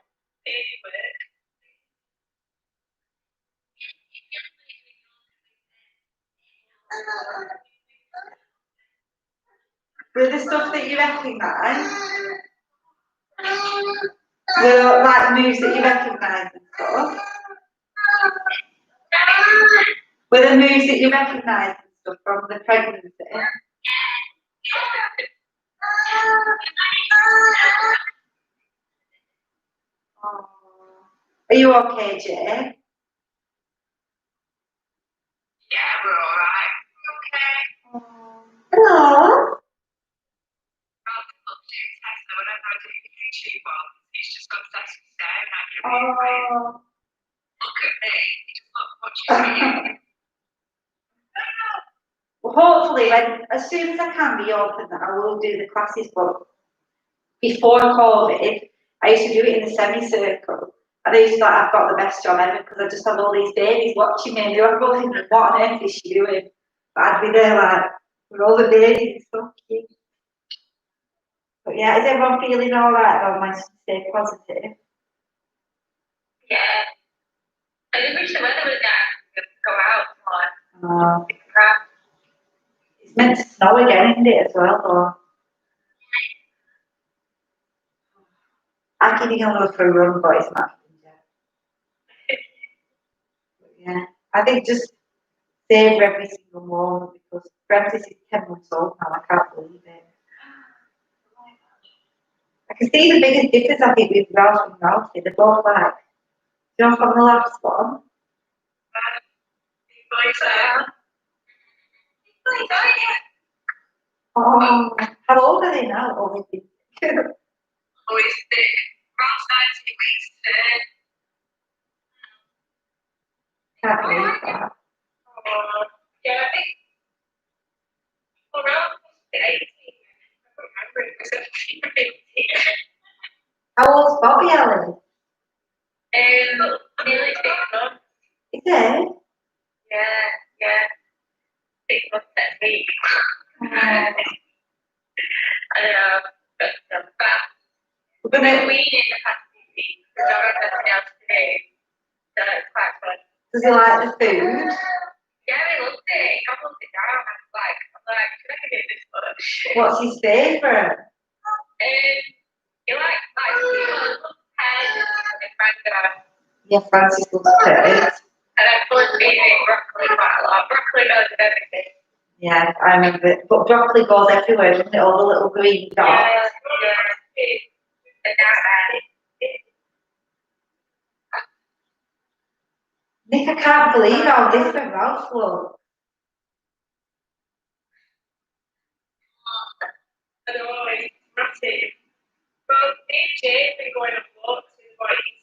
With the stuff that you recognise? With like moves that you recognise and stuff? With the moves that you recognise and stuff from the pregnancy? Oh. Are you okay, Jay? Yeah, we're alright. Okay. Hello. I'll look to Tesla whenever I do YouTube on. He's just obsessed with staring at you. Oh. Look at me. He just watches you. Well, hopefully, as soon as I can be open, I will do the classes. But before COVID, I used to do it in the semicircle. And I used to like, I've got the best job ever because I just have all these babies watching me and they were both thinking, what on earth is she doing? But I'd be there like, with all the babies, it's so cute. But yeah, is everyone feeling all right? I managed to stay positive. Yeah. I just wish the weather was nice to go out more. It's meant to snow again, isn't it, as well? Or I keep thinking I'm going for a run, but it's not happened yet. But yeah, I think just save every single moment because Francis is 10 months old now. I can't believe it. I can see the biggest difference, I think, with Ralph and Ralphie. They're both like, you know, from the last one. Oh, how old are they now? Oh, they've been. Always the Ralph's 90 weeks today. Can't believe that. Yeah, I think. Well, Ralph was 18. I remember it was 18. How old's Bobby, Ellen? Nearly 6 months. Is it? Yeah. 6 months next week. I don't know, but We're gonna. weaning the past few weeks because I don't have anything else to do. So it's quite fun. Does he like the food? Yeah, he loves it. He gobbles it down. I'm like, should I give it this much? What's his favourite? He likes pears and mango. Yeah, Francis loves pears. And I put feeding broccoli quite a lot. Broccoli goes with everything. Yeah, I remember it. But broccoli goes everywhere, doesn't it? All the little green dots. Yeah. And now Nick, I can't believe how different Ralph looks. I don't know, it's massive. Well, me and Jay have been going on walks with boys